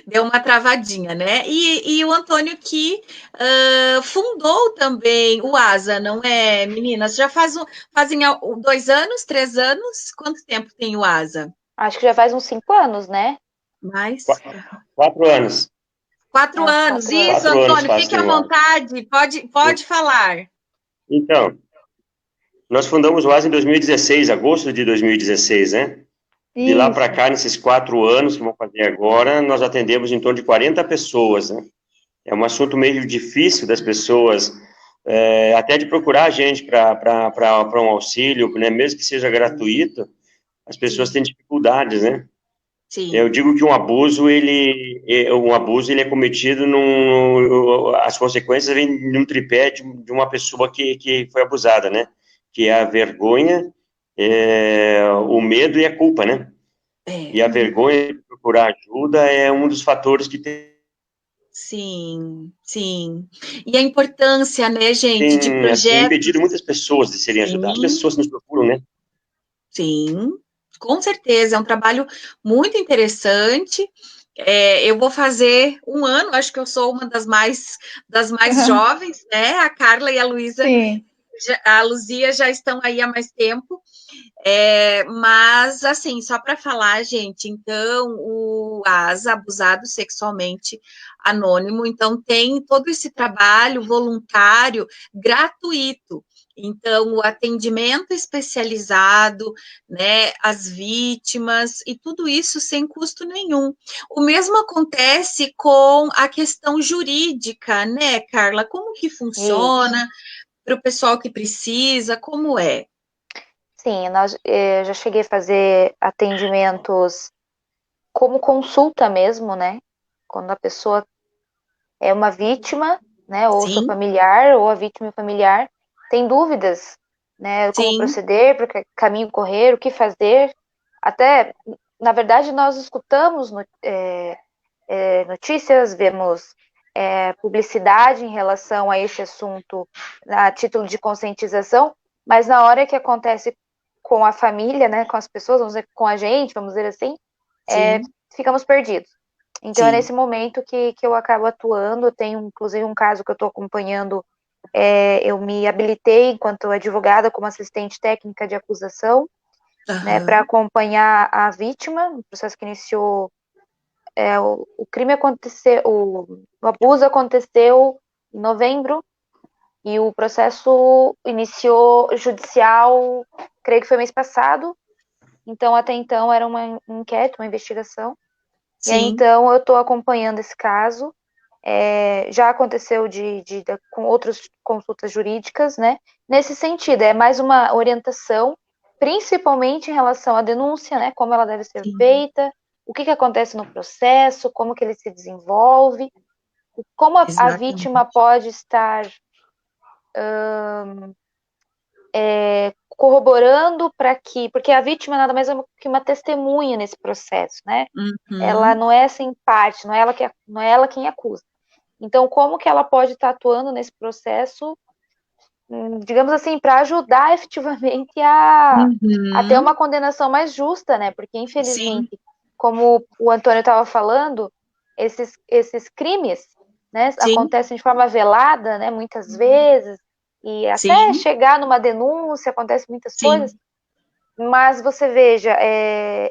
Deu uma travadinha, né? E o Antônio que fundou também o ASA, não é, meninas? Já fazem 2 anos, 3 anos? Quanto tempo tem o ASA? Acho que já faz uns 5 anos, né? Mais? Qua- 4 anos. Quatro É uns anos. 4 anos. Isso, 4 anos Antônio, faz fique à tem o ASA. vontade, pode falar. Então, nós fundamos o ASA em 2016, agosto de 2016, né? De lá para Isso. cá, nesses 4 anos que vão fazer agora, nós atendemos em torno de 40 pessoas, né? É um assunto meio difícil das pessoas, até de procurar a gente para um auxílio, né? Mesmo que seja gratuito, as pessoas Sim, têm dificuldades, né? Eu sim, digo que um abuso ele é cometido as consequências vêm num tripé de uma pessoa que foi abusada, né? Que é a vergonha, o medo e a culpa, né? é, E a vergonha de procurar ajuda é um dos fatores que sim, sim. E a importância, né, gente, de tem assim projetos, impedido muitas pessoas de serem ajudadas. As sim, pessoas nos procuram, né? sim, com certeza, é um trabalho muito interessante. Eu vou fazer 1 ano, acho que eu sou uma das mais jovens, né? A Carla e a Luísa, Sim. a Luzia já estão aí há mais tempo. Mas, assim, só para falar, gente, então, o ASA, Abusado Sexualmente Anônimo, então, tem todo esse trabalho voluntário gratuito. Então, o atendimento especializado, né, as vítimas, e tudo isso sem custo nenhum. O mesmo acontece com a questão jurídica, né, Carla? Como que Isso. funciona para o pessoal que precisa? Como é? Sim, eu já cheguei a fazer atendimentos como consulta mesmo, né? Quando a pessoa é uma vítima, né? Ou seu Sim, familiar, ou a vítima e o familiar, tem dúvidas, né? Como sim. proceder, por que caminho correr, o que fazer. Até, na verdade, nós escutamos notícias, vemos publicidade em relação a esse assunto a título de conscientização, mas na hora que acontece com a família, né, com as pessoas, vamos dizer, com a gente, vamos dizer assim, Sim, ficamos perdidos. Então é sim. nesse momento que eu acabo atuando. Eu tenho inclusive um caso que eu estou acompanhando. Eu me habilitei enquanto advogada como assistente técnica de acusação, né, para Aham. acompanhar a vítima, um processo que iniciou. O crime aconteceu, o abuso aconteceu em novembro e o processo iniciou judicial, creio que foi mês passado. Então, até então, era uma enquete, uma investigação. E aí, Sim, então, eu estou acompanhando esse caso. Já aconteceu com outras consultas jurídicas, né? Nesse sentido, é mais uma orientação, principalmente em relação à denúncia, né? Como ela deve ser sim. feita, o que acontece no processo, como que ele se desenvolve, como a vítima Exatamente. pode estar corroborando para que, porque a vítima nada mais é que uma testemunha nesse processo, né? Ela Uhum. não é sem parte, não é ela quem acusa. Então, como que ela pode estar atuando nesse processo, digamos assim, para ajudar efetivamente a ter Uhum. uma condenação mais justa, né? Porque, Sim, infelizmente, como o Antônio estava falando, esses crimes, né, sim, acontecem de forma velada, né, muitas vezes, e até sim, chegar numa denúncia, acontecem muitas coisas. sim. Mas você veja,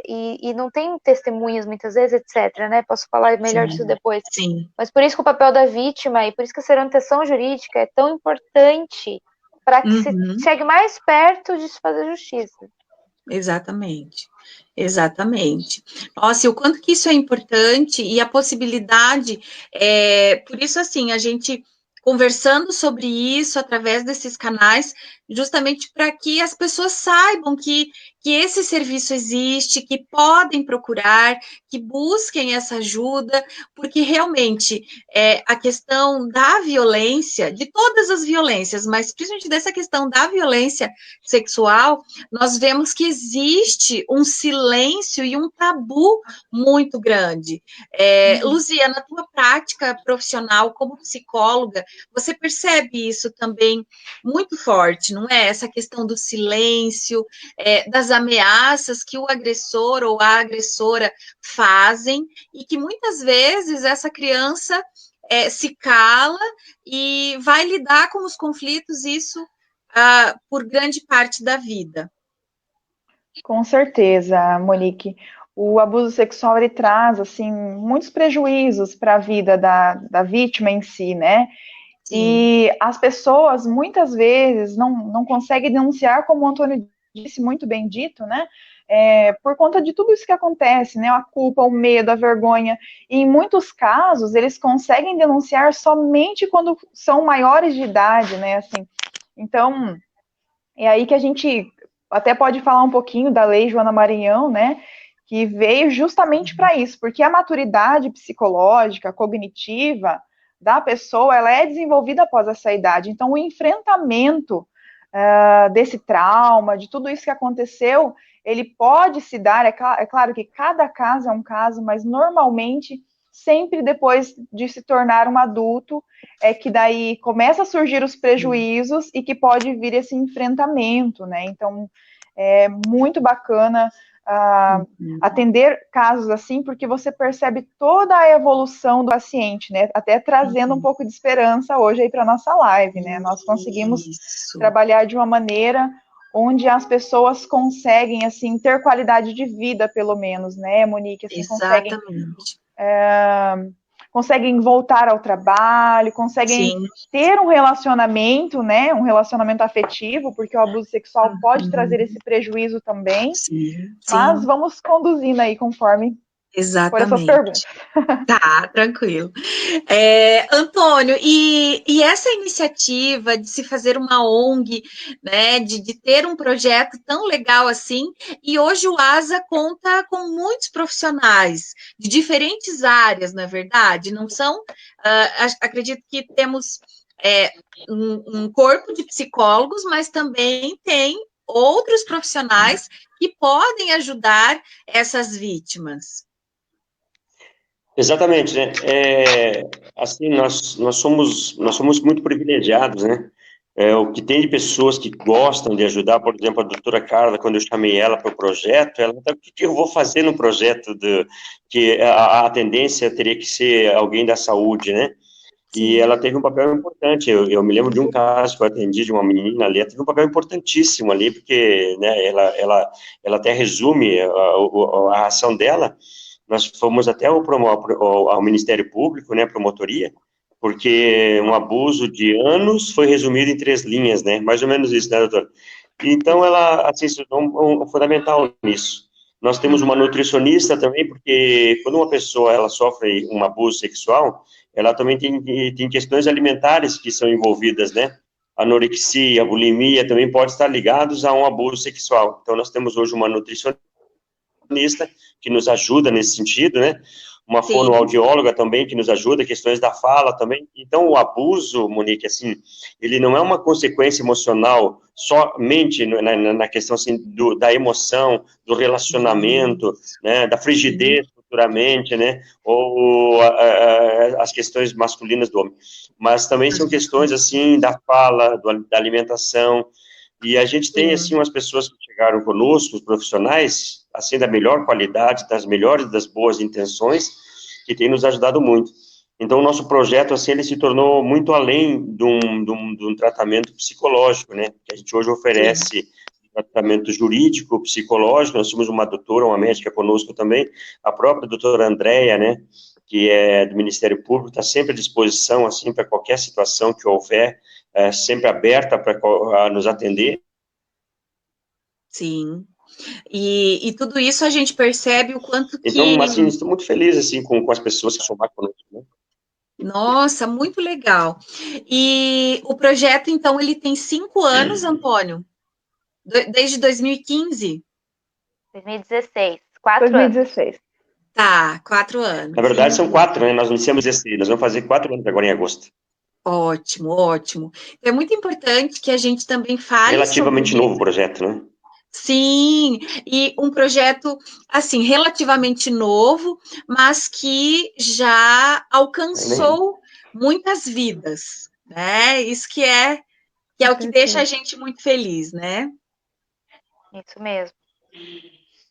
e não tem testemunhas muitas vezes, etc., né? Posso falar melhor disso Sim, depois. sim. Mas por isso que o papel da vítima e por isso que a orientação jurídica é tão importante para que se Uhum. chegue mais perto de se fazer justiça. Exatamente, exatamente. Nossa, e o quanto que isso é importante e a possibilidade, por isso, assim, a gente conversando sobre isso através desses canais, justamente para que as pessoas saibam que esse serviço existe, que podem procurar, que busquem essa ajuda, porque realmente a questão da violência, de todas as violências, mas principalmente dessa questão da violência sexual, nós vemos que existe um silêncio e um tabu muito grande. Uhum. Luzia, na tua prática profissional como psicóloga, você percebe isso também muito forte, não é? Essa questão do silêncio, das ameaças que o agressor ou a agressora fazem, e que muitas vezes essa criança se cala e vai lidar com os conflitos, isso por grande parte da vida. Com certeza, Monique. O abuso sexual, ele traz, assim, muitos prejuízos para a vida da vítima em si, né? Sim. E as pessoas, muitas vezes, não conseguem denunciar, como o Antônio disse, muito bem dito, né? Por conta de tudo isso que acontece, né? A culpa, o medo, a vergonha. E em muitos casos, eles conseguem denunciar somente quando são maiores de idade, né? Assim, então, é aí que a gente até pode falar um pouquinho da Lei Joana Maranhão, né? Que veio justamente para isso, porque a maturidade psicológica, cognitiva da pessoa, ela é desenvolvida após essa idade. Então, o enfrentamento desse trauma, de tudo isso que aconteceu, ele pode se dar, é claro que cada caso é um caso, mas normalmente, sempre depois de se tornar um adulto, é que daí começa a surgir os prejuízos e que pode vir esse enfrentamento, né? Então, é muito bacana atender casos assim, porque você percebe toda a evolução do paciente, né? Até trazendo um pouco de esperança hoje aí para nossa live, né? Nós conseguimos trabalhar de uma maneira onde as pessoas conseguem, assim, ter qualidade de vida, pelo menos, né, Monique? Assim, conseguem voltar ao trabalho, conseguem ter um relacionamento, né, um relacionamento afetivo, porque o abuso sexual pode trazer esse prejuízo também, mas vamos conduzindo aí conforme for essas perguntas. Tá, tranquilo. Antônio, e essa iniciativa de se fazer uma ONG, né, de ter um projeto tão legal assim, e hoje o ASA conta com muitos profissionais de diferentes áreas, não é verdade? Não são, acredito que temos um corpo de psicólogos, mas também tem outros profissionais que podem ajudar essas vítimas. Exatamente, né? Assim, nós somos muito privilegiados, né? O que tem de pessoas que gostam de ajudar, por exemplo, a doutora Carla, quando eu chamei ela para o projeto, ela falou, o que eu vou fazer no projeto, que a tendência teria que ser alguém da saúde, né? E ela teve um papel importante. Eu me lembro de um caso que eu atendi de uma menina ali, ela teve um papel importantíssimo ali, porque, né, ela até resume a ação dela. Nós fomos até ao Ministério Público, né, promotoria, porque um abuso de anos foi resumido em 3 linhas, né, mais ou menos isso, né, doutor? Então, ela, assim, se tornou um fundamental nisso. Nós temos uma nutricionista também, porque quando uma pessoa, ela sofre um abuso sexual, ela também tem questões alimentares que são envolvidas, né, anorexia, bulimia, também pode estar ligados a um abuso sexual. Então, nós temos hoje uma nutricionista que nos ajuda nesse sentido, né? Uma fonoaudióloga também que nos ajuda, questões da fala também. Então, o abuso, Monique, assim, ele não é uma consequência emocional somente na questão, assim, da emoção, do relacionamento, né, da frigidez futuramente, né, ou as questões masculinas do homem. Mas também são questões, assim, da fala, da alimentação. E a gente tem, assim, umas pessoas que chegaram conosco, os profissionais, assim, da melhor qualidade, das melhores, das boas intenções, que tem nos ajudado muito. Então, o nosso projeto, assim, ele se tornou muito além de um tratamento psicológico, né, que a gente hoje oferece tratamento jurídico, psicológico. Nós temos uma doutora, uma médica conosco também, a própria doutora Andréia, né, que é do Ministério Público, está sempre à disposição, assim, para qualquer situação que houver, sempre aberta para nos atender. Sim. E tudo isso a gente percebe o quanto que... Então, assim, estou muito feliz, assim, com as pessoas que somam conosco, né? Nossa, muito legal. E o projeto, então, ele tem 5 anos, Antônio? Desde 2015? 2016, 4 2016. anos. Tá, 4 anos. Na verdade, são 4, né? Nós iniciamos nós vamos fazer 4 anos agora em agosto. Ótimo, ótimo. É muito importante que a gente também fale relativamente novo o projeto, né? Sim, e um projeto, assim, relativamente novo, mas que já alcançou muitas vidas, né? Isso que é o que deixa a gente muito feliz, né? Isso mesmo.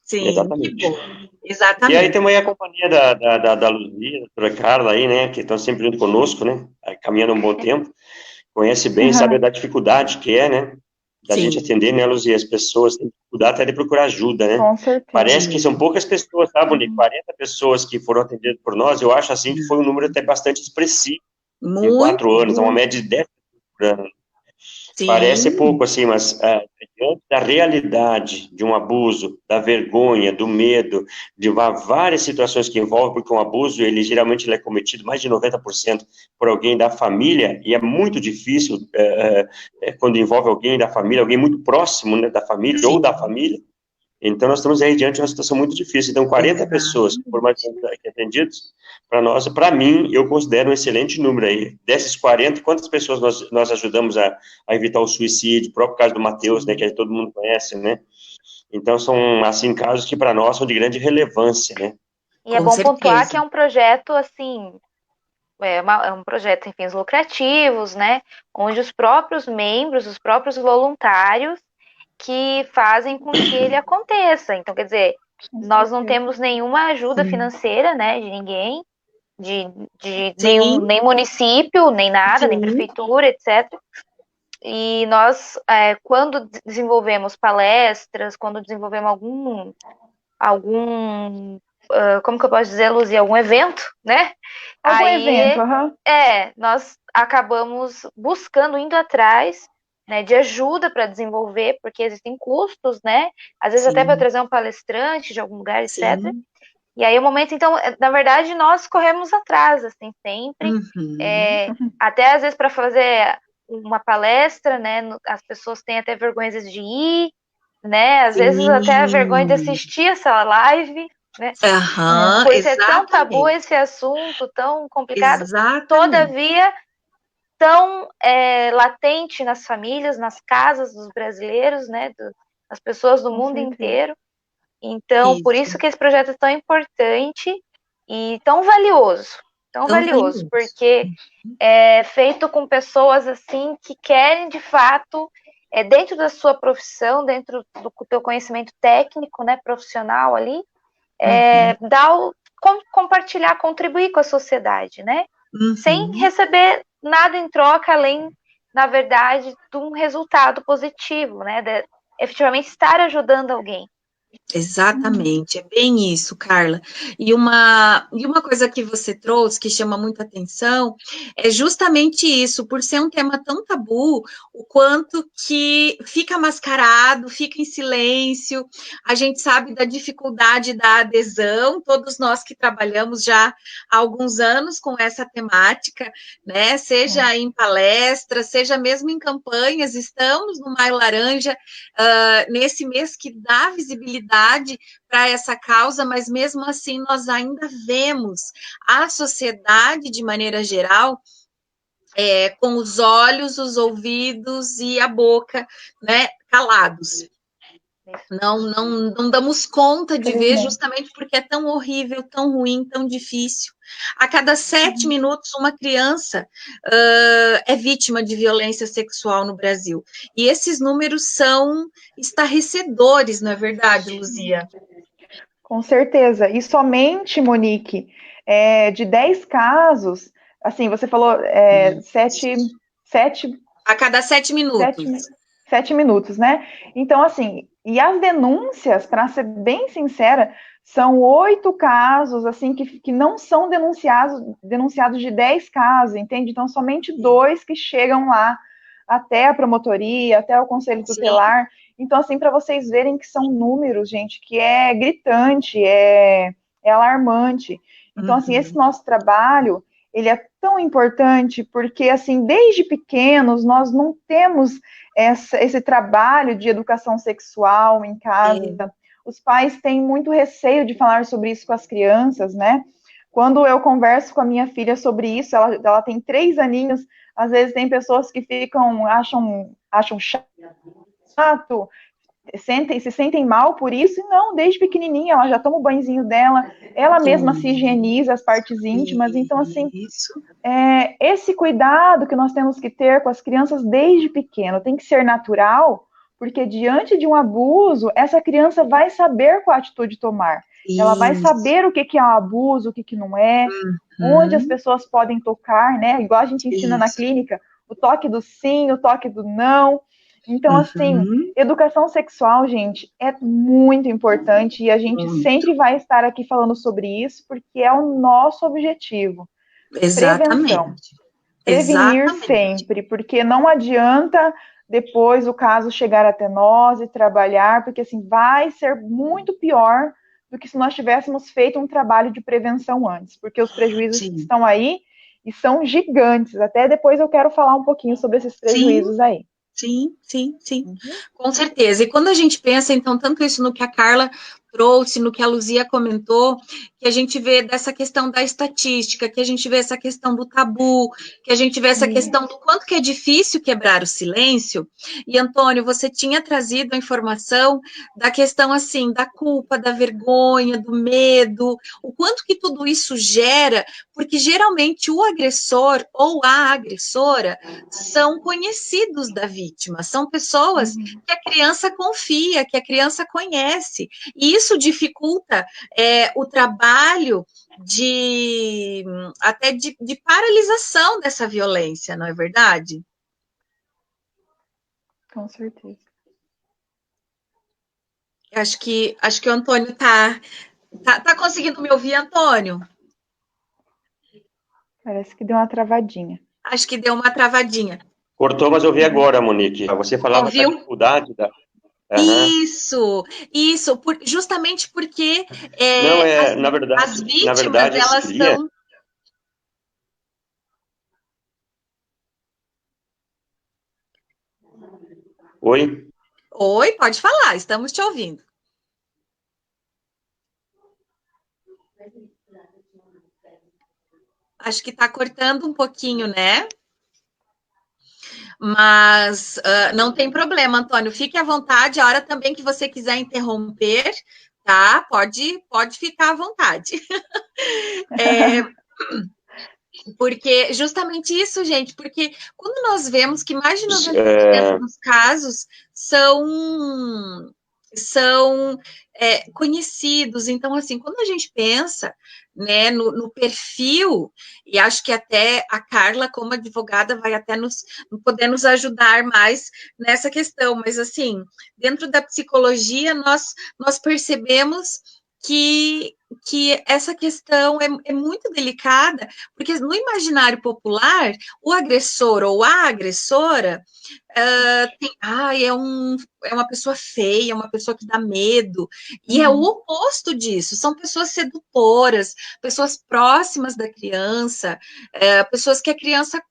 Sim, que Exatamente. bom. E aí Exatamente. temos aí a companhia da Luzia, da doutora Carla aí, né, que estão sempre junto conosco, né, aí caminhando um bom tempo, conhece bem, sabe da dificuldade que é, né, da gente Sim, atender, né, Luzia, as pessoas têm dificuldade até de procurar ajuda, né. Com certeza. Parece que são poucas pessoas, tá, Boni? 40 pessoas que foram atendidas por nós, eu acho, assim, que foi um número até bastante expressivo em muito, 4 anos, uma média de 10 por ano. Parece sim, pouco, assim, mas diante da realidade de um abuso, da vergonha, do medo, de várias situações que envolvem, porque um abuso, ele geralmente ele é cometido mais de 90% por alguém da família, e é muito difícil quando envolve alguém da família, alguém muito próximo, né, da família ou sim, da família. Então, nós estamos aí diante de uma situação muito difícil. Então, 40 pessoas que foram atendidas, para nós, para mim, eu considero um excelente número aí. Desses 40, quantas pessoas nós ajudamos a evitar o suicídio? O próprio caso do Matheus, né, que todo mundo conhece, né? Então, são, assim, casos que para nós são de grande relevância, né? E é com bom pontuar certeza. que é um projeto, assim, é um projeto sem fins lucrativos, né? Onde os próprios membros, os próprios voluntários que fazem com que ele aconteça. Então, quer dizer, Com nós não certeza. temos nenhuma ajuda Sim, financeira, né, de ninguém, de nenhum, sim, nem município, nem nada, nem sim, prefeitura, etc. E nós, quando desenvolvemos palestras, quando desenvolvemos algum como que eu posso dizer, Luzia, algum evento, né? Algum evento, Aí, nós acabamos buscando, indo atrás, né, de ajuda para desenvolver, porque existem custos, né? Às vezes até para sim, trazer um palestrante de algum lugar, etc. sim. E aí o momento, então, na verdade, nós corremos atrás, assim, sempre. Uhum. Até às vezes para fazer uma palestra, né? As pessoas têm até vergonha às vezes de ir, né? Às vezes até a vergonha de Sim. assistir essa live, né? Aham, Por ser tão tabu exatamente. esse assunto, tão complicado, Exatamente. todavia tão latente nas famílias, nas casas dos brasileiros, né? Das pessoas do com mundo certeza. inteiro. Então, por Isso. isso que esse projeto é tão importante e tão Tão valioso, valioso. porque é feito com pessoas assim que querem de fato, dentro da sua profissão, dentro do teu conhecimento técnico, né, profissional ali, Uhum. compartilhar, contribuir com a sociedade, né? Sem Uhum. receber nada em troca, além, na verdade, de um resultado positivo, né? De efetivamente estar ajudando alguém. Exatamente, é bem isso, Carla. E uma coisa que você trouxe que chama muita atenção é justamente isso, por ser um tema tão tabu, o quanto que fica mascarado, fica em silêncio. A gente sabe da dificuldade da adesão, todos nós que trabalhamos já há alguns anos com essa temática, né? Seja em palestras, seja mesmo em campanhas, estamos no Maio Laranja, nesse mês que dá visibilidade para essa causa, mas mesmo assim nós ainda vemos a sociedade, de maneira geral, com os olhos, os ouvidos e a boca, né, calados. Não damos conta de ver, Infelizmente. justamente porque é tão horrível, tão ruim, tão difícil. A cada 7 minutos, uma criança é vítima de violência sexual no Brasil. E esses números são estarrecedores, não é verdade, Luzia? Com certeza. E somente, Monique, de 10 casos, assim, você falou sete, A cada 7 sete, minutos. 7 minutos, né? Então, assim, e as denúncias, para ser bem sincera, são 8 casos, assim, que não são denunciados de 10 casos, entende? Então, somente 2 que chegam lá até a promotoria, até o conselho Sim. tutelar. Então, assim, para vocês verem que são números, gente, que é gritante, é alarmante. Então, assim, esse Uhum. nosso trabalho, ele é tão importante porque, assim, desde pequenos, nós não temos esse trabalho de educação sexual em casa. Sim. Os pais têm muito receio de falar sobre isso com as crianças, né? Quando eu converso com a minha filha sobre isso, ela tem 3 aninhos, às vezes tem pessoas que acham chato, se sentem mal por isso, e não, desde pequenininha ela já toma o banhozinho dela, ela mesma se higieniza as partes íntimas, então assim, Isso. esse cuidado que nós temos que ter com as crianças desde pequeno tem que ser natural, porque diante de um abuso, essa criança vai saber qual atitude tomar. Ela vai saber o que é um abuso, o que não é, onde as pessoas podem tocar, né? Igual a gente ensina na clínica, o toque do sim, o toque do não. Então, assim, educação sexual, gente, é muito importante e a gente sempre vai estar aqui falando sobre isso, porque é o nosso objetivo. Prevenção. Prevenir sempre, porque não adianta depois o caso chegar até nós e trabalhar, porque assim, vai ser muito pior do que se nós tivéssemos feito um trabalho de prevenção antes, porque os prejuízos estão aí e são gigantes. Até depois eu quero falar um pouquinho sobre esses prejuízos aí. Sim, com certeza. E quando a gente pensa, então, tanto isso no que a Carla trouxe, no que a Luzia comentou, que a gente vê dessa questão da estatística, que a gente vê essa questão do tabu, que a gente vê essa questão do quanto que é difícil quebrar o silêncio. E, Antônio, você tinha trazido a informação da questão, assim, da culpa, da vergonha, do medo, o quanto que tudo isso gera, porque geralmente o agressor ou a agressora são conhecidos da vítima, são pessoas que a criança confia, que a criança conhece, e isso dificulta o trabalho até de paralisação dessa violência, não é verdade? Com certeza. Acho que o Antônio tá conseguindo me ouvir, Antônio? Parece que deu uma travadinha. Acho que deu uma travadinha. Cortou, mas eu vi agora, Monique. Você falava da dificuldade da... Isso, justamente porque Não, na verdade, as vítimas, elas são... Oi? Oi, pode falar, estamos te ouvindo. Acho que está cortando um pouquinho, né? Mas não tem problema, Antônio, fique à vontade, a hora também que você quiser interromper, tá? Pode ficar à vontade. Porque justamente isso, gente, porque quando nós vemos que mais de 90% dos casos são conhecidos, então, assim, quando a gente pensa, né, no perfil, e acho que até a Carla, como advogada, vai até poder nos ajudar mais nessa questão, mas, assim, dentro da psicologia, nós percebemos que essa questão é muito delicada, porque no imaginário popular, o agressor ou a agressora é uma pessoa feia, é uma pessoa que dá medo, e é o oposto disso, são pessoas sedutoras, pessoas próximas da criança, pessoas que a criança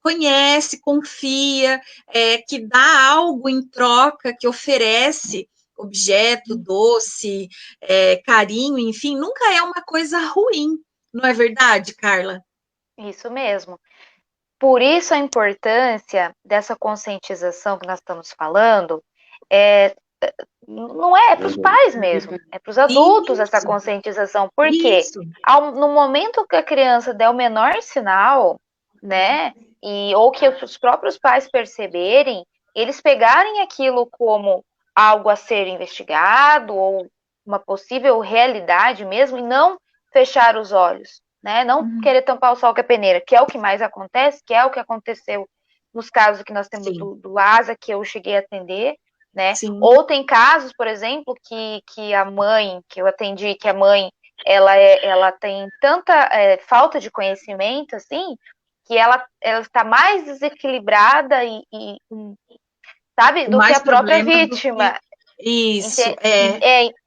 conhece, confia, que dá algo em troca, que oferece objeto, doce, carinho, enfim, nunca é uma coisa ruim, não é verdade, Carla? Isso mesmo. Por isso a importância dessa conscientização que nós estamos falando não é para os pais mesmo, é para os adultos essa conscientização, porque no momento que a criança der o menor sinal, né, ou que os próprios pais perceberem, eles pegarem aquilo como algo a ser investigado ou uma possível realidade mesmo e não fechar os olhos, né? Não querer tampar o sol com a peneira, que é o que mais acontece, que é o que aconteceu nos casos que nós temos do ASA, que eu cheguei a atender, né? Ou tem casos, por exemplo, que a mãe, que eu atendi, que a mãe, ela tem tanta falta de conhecimento, assim, que ela está mais desequilibrada sabe, do que a própria vítima. Isso,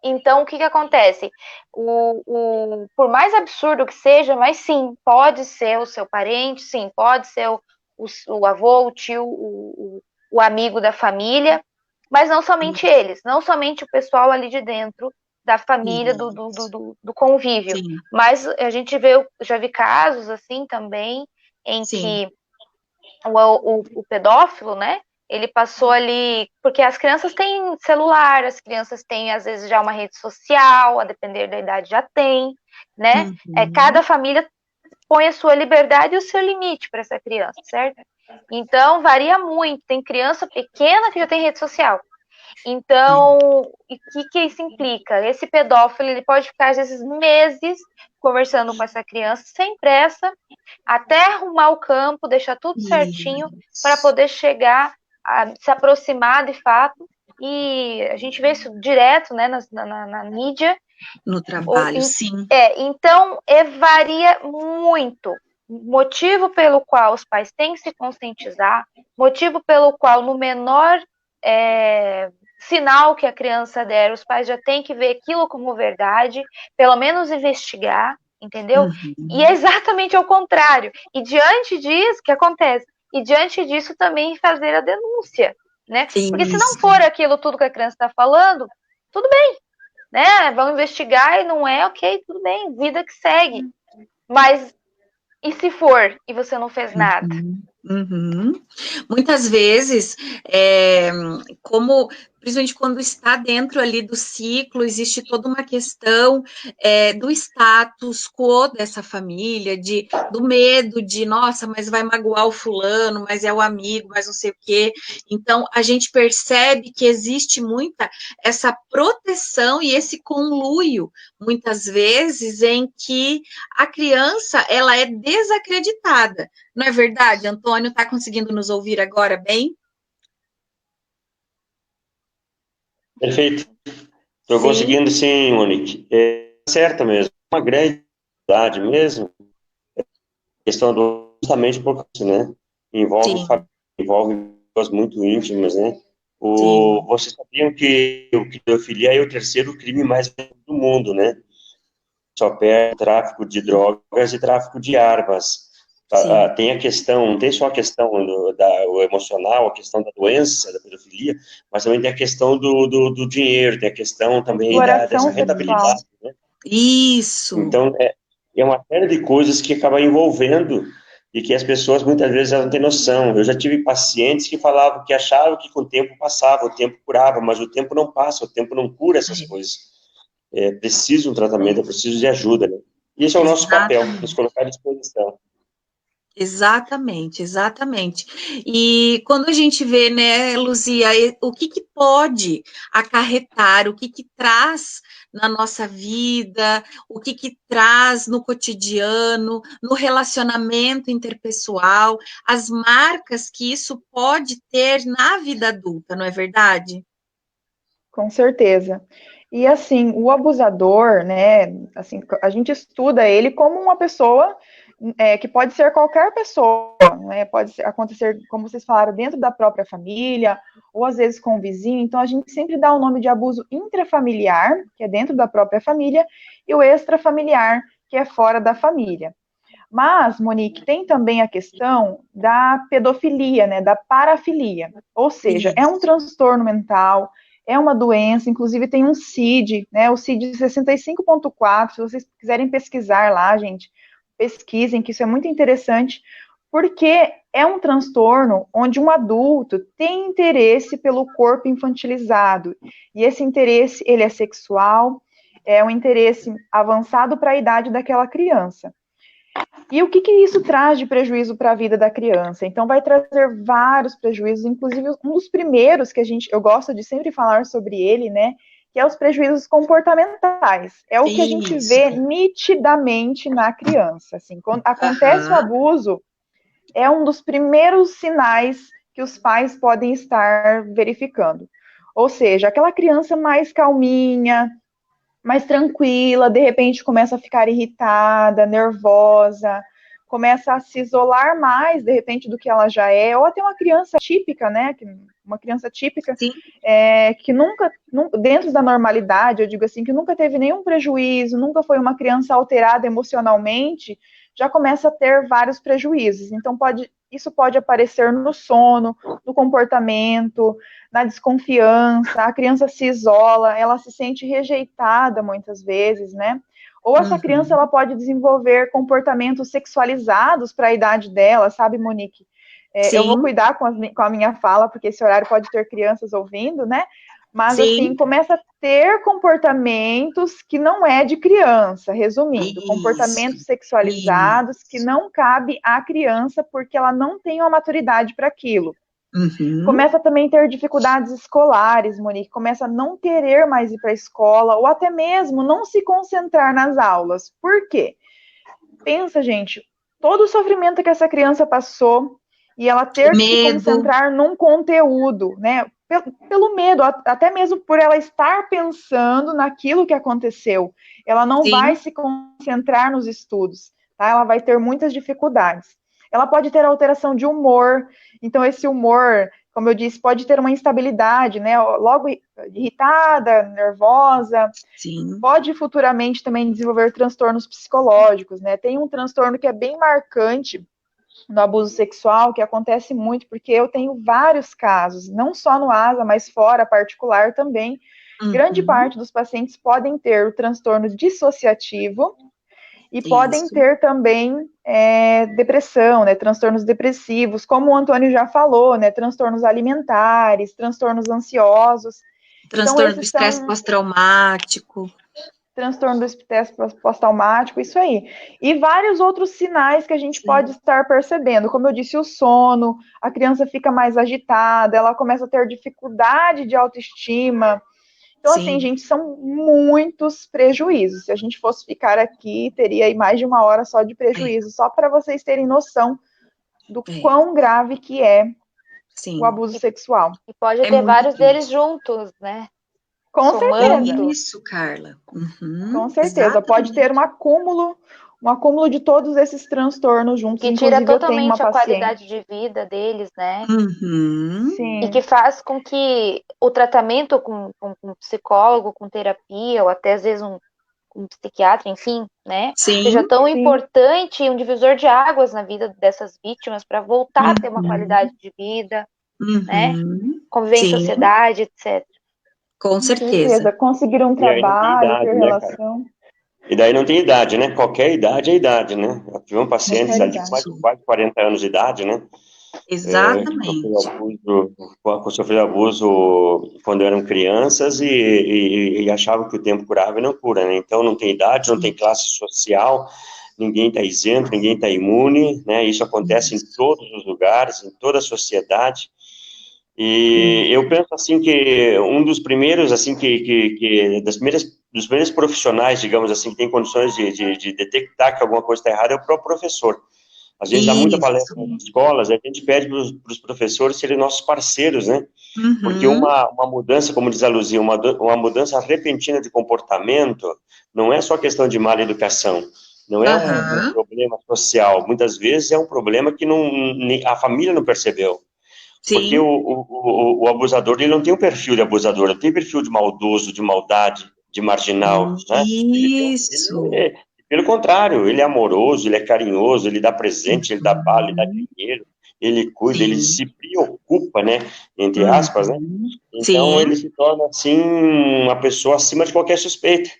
então, o que acontece? Por mais absurdo que seja, mas sim, pode ser o seu parente, sim, pode ser o avô, o tio, o amigo da família, mas não somente eles, não somente o pessoal ali de dentro da família, do convívio. Sim. Mas a gente já vi casos assim também, em que o pedófilo, né? Ele passou ali, porque as crianças têm celular, as crianças têm, às vezes, já uma rede social, a depender da idade já tem, né? Cada família põe a sua liberdade e o seu limite para essa criança, certo? Então, varia muito. Tem criança pequena que já tem rede social. Então, o que isso implica? Esse pedófilo, ele pode ficar, às vezes, meses conversando com essa criança, sem pressa, até arrumar o campo, deixar tudo certinho, para poder chegar a se aproximar de fato. E a gente vê isso direto, né, na mídia. No trabalho, sim. Então, varia muito. Motivo pelo qual os pais têm que se conscientizar, motivo pelo qual, no menor sinal que a criança der, os pais já têm que ver aquilo como verdade, pelo menos investigar, entendeu? Uhum. E é exatamente ao contrário. E diante disso, o que acontece? E diante disso também fazer a denúncia, né? Porque se não for aquilo tudo que a criança está falando, tudo bem, né? Vamos investigar e não é, ok, tudo bem, vida que segue. Mas e se for e você não fez nada? Uhum. Muitas vezes, principalmente quando está dentro ali do ciclo, existe toda uma questão do status quo dessa família, do medo de, nossa, mas vai magoar o fulano, mas é o amigo, mas não sei o quê. Então, a gente percebe que existe muita essa proteção e esse conluio, muitas vezes, em que a criança, ela é desacreditada. Não é verdade? Antônio está conseguindo nos ouvir agora bem? Perfeito. Estou conseguindo sim, Monique. É certo mesmo. Uma grande dificuldade mesmo. A questão justamente por causa, né? Envolve pessoas muito íntimas, né? Vocês sabiam que o pedofilia é o terceiro crime mais do mundo, né? Só perde tráfico de drogas e tráfico de armas. Tem a questão, não tem só a questão o emocional, a questão da doença, da pedofilia, mas também tem a questão do dinheiro, tem a questão também dessa rentabilidade. Né? Isso. Então, é uma série de coisas que acaba envolvendo e que as pessoas, muitas vezes, elas não têm noção. Eu já tive pacientes que falavam que achavam que com o tempo passava, o tempo curava, mas o tempo não passa, o tempo não cura essas coisas. É preciso um tratamento, é preciso de ajuda, né? E esse é o nosso papel, nos colocar à disposição. Exatamente. E quando a gente vê, né, Luzia, o que pode acarretar, o que traz na nossa vida, o que traz no cotidiano, no relacionamento interpessoal, as marcas que isso pode ter na vida adulta, não é verdade? Com certeza. E assim, o abusador, né, assim, a gente estuda ele como uma pessoa que pode ser qualquer pessoa, né, pode acontecer, como vocês falaram, dentro da própria família, ou às vezes com o vizinho, então a gente sempre dá o nome de abuso intrafamiliar, que é dentro da própria família, e o extrafamiliar, que é fora da família. Mas, Monique, tem também a questão da pedofilia, né, da parafilia, ou seja, é um transtorno mental, é uma doença, inclusive tem um CID, né, o CID 65.4, se vocês quiserem pesquisar lá, gente, pesquisem, que isso é muito interessante, porque é um transtorno onde um adulto tem interesse pelo corpo infantilizado, e esse interesse, ele é sexual, é um interesse avançado para a idade daquela criança. E o que isso traz de prejuízo para a vida da criança? Então, vai trazer vários prejuízos, inclusive um dos primeiros que eu gosto de sempre falar sobre ele, né? Que é os prejuízos comportamentais. É o que a gente vê nitidamente na criança. Assim, quando acontece o abuso, é um dos primeiros sinais que os pais podem estar verificando. Ou seja, aquela criança mais calminha, mais tranquila, de repente começa a ficar irritada, nervosa, começa a se isolar mais, de repente, do que ela já é, ou até uma criança típica, né, uma criança típica, que nunca, dentro da normalidade, eu digo assim, que nunca teve nenhum prejuízo, nunca foi uma criança alterada emocionalmente, já começa a ter vários prejuízos. Então, isso pode aparecer no sono, no comportamento, na desconfiança, a criança se isola, ela se sente rejeitada muitas vezes, né? Ou essa criança, ela pode desenvolver comportamentos sexualizados para a idade dela, sabe, Monique? Eu vou cuidar com a minha fala, porque esse horário pode ter crianças ouvindo, né? Mas, assim, começa a ter comportamentos que não é de criança, resumindo, comportamentos sexualizados que não cabe à criança porque ela não tem uma maturidade para aquilo. Uhum. Começa também a ter dificuldades escolares, Monique, começa a não querer mais ir para a escola, ou até mesmo não se concentrar nas aulas. Por quê? Pensa, gente, todo o sofrimento que essa criança passou e ela ter que se concentrar num conteúdo, né? Pelo medo, até mesmo por ela estar pensando naquilo que aconteceu. Ela não vai se concentrar nos estudos, tá? Ela vai ter muitas dificuldades. Ela pode ter alteração de humor, então esse humor, como eu disse, pode ter uma instabilidade, né? Logo irritada, nervosa. Sim. Pode futuramente também desenvolver transtornos psicológicos, né? Tem um transtorno que é bem marcante no abuso sexual, que acontece muito, porque eu tenho vários casos, não só no ASA, mas fora particular também. Grande parte dos pacientes podem ter o transtorno dissociativo e podem ter também depressão, né? Transtornos depressivos, como o Antônio já falou, né? Transtornos alimentares, transtornos ansiosos. Transtorno do estresse pós-traumático. Transtorno do estresse pós-traumático, isso aí. E vários outros sinais que a gente pode estar percebendo. Como eu disse, o sono, a criança fica mais agitada, ela começa a ter dificuldade de autoestima. Então, assim, gente, são muitos prejuízos. Se a gente fosse ficar aqui, teria aí mais de 1 hora só de prejuízo, só para vocês terem noção do quão grave que é o abuso sexual. E pode ter vários deles juntos, né? Com certeza. Isso, Carla. Com certeza. Exatamente. Pode ter um acúmulo de todos esses transtornos juntos. Que tira totalmente a qualidade de vida deles, né? Sim. E que faz com que o tratamento com um psicólogo, com terapia, ou até às vezes um psiquiatra, enfim, né? Seja tão importante e um divisor de águas na vida dessas vítimas para voltar a ter uma qualidade de vida, né? Conviver em sociedade, etc. Com certeza. Conseguir um trabalho, ter relação. E daí não tem idade, né? Qualquer idade é idade, né? Tivemos pacientes de mais de quase 40 anos de idade, né? Exatamente. Que sofreram abuso quando eram crianças e achavam que o tempo curava e não cura, né? Então não tem idade, não tem classe social, ninguém está isento, ninguém está imune, né? Isso acontece em todos os lugares, em toda a sociedade. E eu penso assim que um dos primeiros, assim, dos primeiros profissionais, digamos assim, que tem condições de detectar que alguma coisa está errada é o próprio professor. A gente dá muita palestra nas escolas, a gente pede para os professores serem nossos parceiros, né? Porque uma mudança, como diz a Luzia, uma mudança repentina de comportamento não é só questão de má educação, não é um problema social, muitas vezes é um problema que a família não percebeu. Porque o abusador, ele não tem um perfil de abusador, ele tem perfil de maldoso, de maldade, de marginal, né? Isso. Pelo contrário, ele é amoroso, ele é carinhoso, ele dá presente, ele dá bala, ele dá dinheiro, ele cuida, ele se preocupa, né? Entre aspas, né? Então, ele se torna, assim, uma pessoa acima de qualquer suspeita.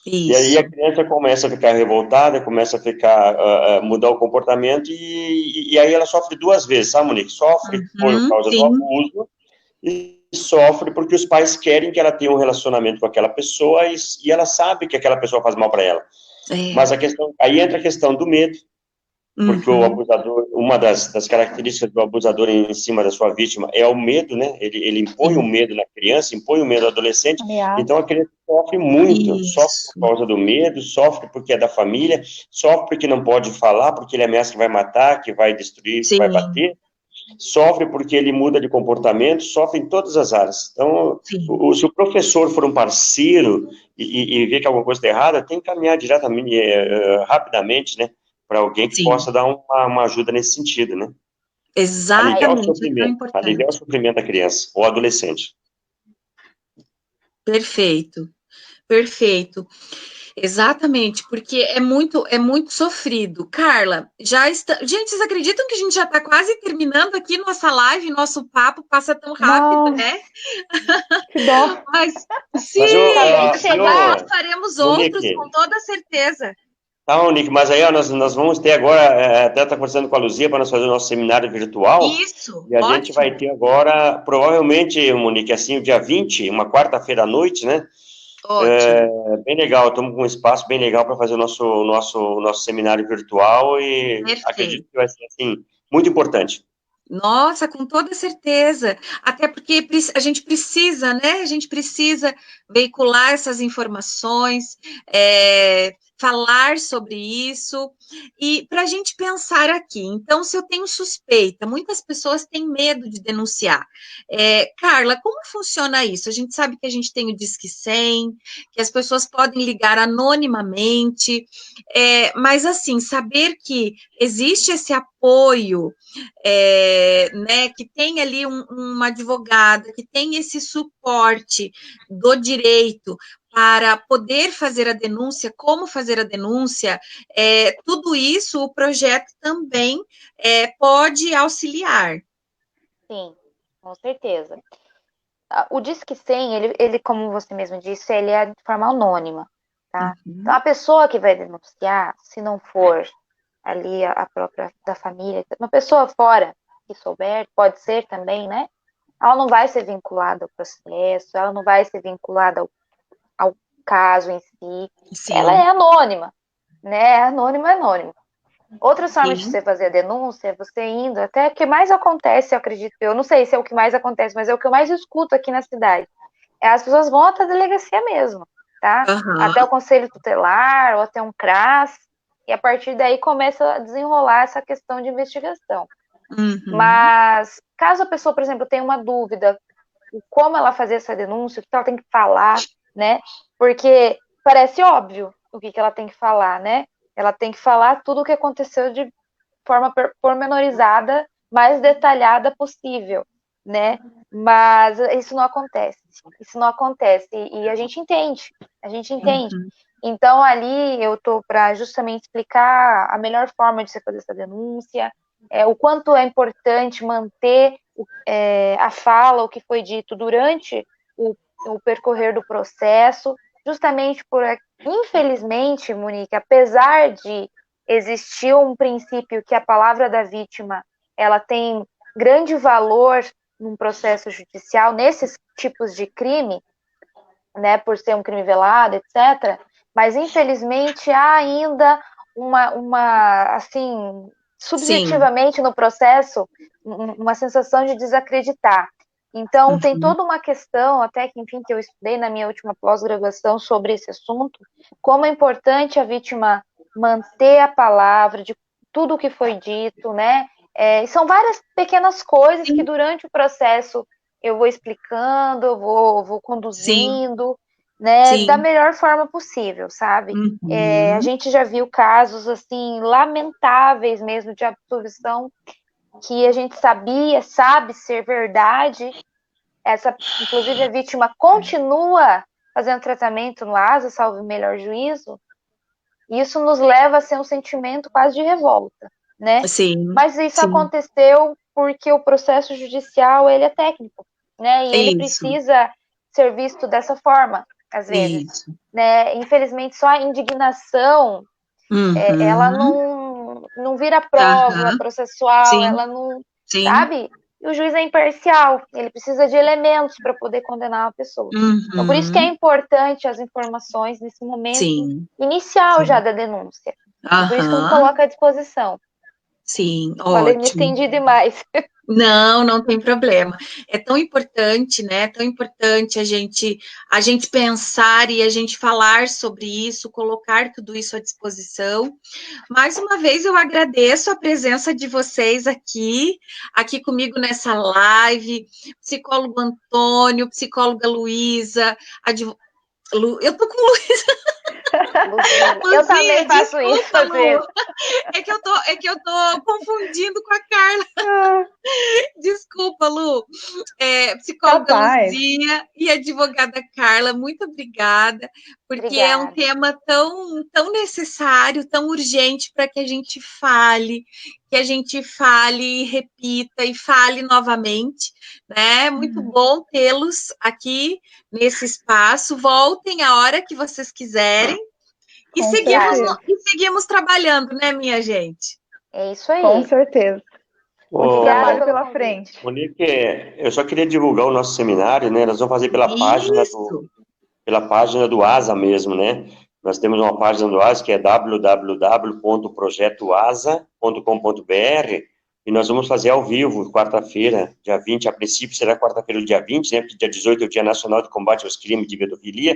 E aí a criança começa a ficar revoltada, começa a mudar o comportamento e aí ela sofre 2 vezes, sabe, Monique? Sofre por causa do abuso e sofre porque os pais querem que ela tenha um relacionamento com aquela pessoa e ela sabe que aquela pessoa faz mal para ela. Mas aí entra a questão do medo, porque o abusador, uma das características do abusador em cima da sua vítima é o medo, né? Ele impõe o medo na criança, impõe o medo no adolescente, então a criança sofre muito, sofre por causa do medo, sofre porque é da família, sofre porque não pode falar, porque ele ameaça que vai matar, que vai destruir, que vai bater, sofre porque ele muda de comportamento, sofre em todas as áreas. Então, se o professor for um parceiro e ver que alguma coisa está errada, tem que caminhar diretamente, rapidamente, né? Para alguém que possa dar uma ajuda nesse sentido, né? Exatamente, aliviar o sofrimento da criança ou adolescente. Perfeito. Exatamente, porque é muito sofrido. Carla, gente, vocês acreditam que a gente já está quase terminando aqui nossa live, nosso papo passa tão rápido, né? Que dó. Mas nós faremos outros, com toda certeza. Tá, Monique, mas aí nós vamos ter agora, até tá conversando com a Luzia para nós fazer o nosso seminário virtual. Isso, e a gente vai ter agora, provavelmente, Monique, assim, o dia 20, uma quarta-feira à noite, né? Bem legal, estamos com um espaço bem legal para fazer o nosso seminário virtual e acredito que vai ser, assim, muito importante. Nossa, com toda certeza. Até porque a gente precisa, né? A gente precisa veicular essas informações, falar sobre isso, e para a gente pensar aqui. Então, se eu tenho suspeita, muitas pessoas têm medo de denunciar. Carla, como funciona isso? A gente sabe que a gente tem o Disque 100, que as pessoas podem ligar anonimamente, mas assim, saber que existe esse apoio, né, que tem ali uma advogada, que tem esse suporte do direito para poder fazer a denúncia, como fazer a denúncia, tudo isso o projeto também pode auxiliar. Sim, com certeza. O Disque 100, ele, como você mesmo disse, ele é de forma anônima, tá? Uhum. Então, a pessoa que vai denunciar, se não for ali a própria da família, uma pessoa fora que souber, pode ser também, né? Ela não vai ser vinculada ao processo, ela não vai ser vinculada ao caso em si. Sim. Ela é anônima, né? Anônima é anônima. Outras formas de Sim. você fazer a denúncia é você indo, até o que mais acontece, eu acredito, eu não sei se é o que mais acontece, mas é o que eu mais escuto aqui na cidade. As pessoas vão até a delegacia mesmo, tá? Uhum. Até o conselho tutelar, ou até um CRAS, e a partir daí começa a desenrolar essa questão de investigação. Uhum. Mas, caso a pessoa, por exemplo, tenha uma dúvida, como ela fazer essa denúncia, o que ela tem que falar, né? Porque parece óbvio o que ela tem que falar, né? Ela tem que falar tudo o que aconteceu de forma pormenorizada, mais detalhada possível, né? Mas isso não acontece. Isso não acontece. E a gente entende. A gente entende. Uhum. Então, ali eu estou para justamente explicar a melhor forma de você fazer essa denúncia, o quanto é importante manter a fala, o que foi dito durante o percorrer do processo, justamente por, infelizmente, Monique, apesar de existir um princípio que a palavra da vítima ela tem grande valor num processo judicial, nesses tipos de crime, né, por ser um crime velado, etc., mas infelizmente há ainda assim, subjetivamente no processo, uma sensação de desacreditar. Então, tem toda uma questão, até que, enfim, que eu estudei na minha última pós-graduação sobre esse assunto, como é importante a vítima manter a palavra de tudo o que foi dito, né? São várias pequenas coisas que durante o processo eu vou explicando, eu vou conduzindo, né, da melhor forma possível, sabe? A gente já viu casos, assim, lamentáveis mesmo de absolvição, que a gente sabe ser verdade. Inclusive, a vítima continua fazendo tratamento no ASA, salvo o melhor juízo. Isso nos leva a ser um sentimento quase de revolta, né? Sim. Mas isso aconteceu porque o processo judicial, ele é técnico, né? E ele precisa ser visto dessa forma, às vezes. Né? Infelizmente, só a indignação, ela não vira prova processual, ela não, sabe? E o juiz é imparcial, ele precisa de elementos para poder condenar uma pessoa. Então, por isso que é importante as informações nesse momento inicial já da denúncia. E por isso que eu me coloco à disposição. Sim, Falei, me ótimo. estendi demais. Não, não tem problema. É tão importante, né? Tão importante a gente pensar e a gente falar sobre isso, colocar tudo isso à disposição. Mais uma vez eu agradeço a presença de vocês aqui comigo nessa live, psicólogo Antônio, psicóloga Luísa, eu tô com Luísa. Eu também faço isso, às vezes. É que eu tô confundindo com a Carla. Desculpa, Lu. Psicóloga Luzinha e advogada Carla, muito obrigada, porque obrigada. É um tema tão necessário, tão urgente para que a gente fale e repita e fale novamente, né? Muito bom tê-los aqui nesse espaço. Voltem a hora que vocês quiserem. E seguimos trabalhando, né, minha gente? É isso aí. Com certeza. Muito trabalho pela frente. Monique, eu só queria divulgar o nosso seminário, né? Nós vamos fazer pela página do ASA mesmo, né? Nós temos uma página do ASA que é www.projetoasa.com.br. e nós vamos fazer ao vivo, quarta-feira, dia 20, a princípio será quarta-feira, o dia 20, né, porque dia 18 é o Dia Nacional de Combate aos Crimes de Pedofilia,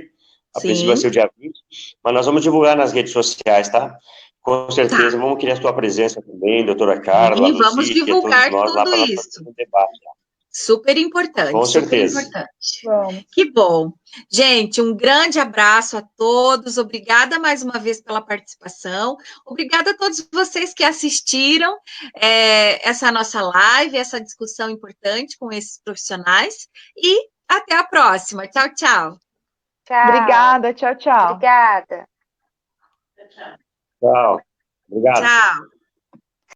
a princípio vai ser o dia 20, mas nós vamos divulgar nas redes sociais, tá? Com certeza, vamos querer a sua presença também, doutora Carla, E vamos Luci, todos divulgar nós lá tudo para nós isso. fazermos um debate. Super importante, Com super certeza. importante. Vamos. Que bom. Gente, um grande abraço a todos. Obrigada mais uma vez pela participação. Obrigada a todos vocês que assistiram essa nossa live, essa discussão importante com esses profissionais. E até a próxima. Tchau, tchau. Tchau. Obrigada, tchau, tchau. Obrigada. Tchau. Obrigado. Tchau.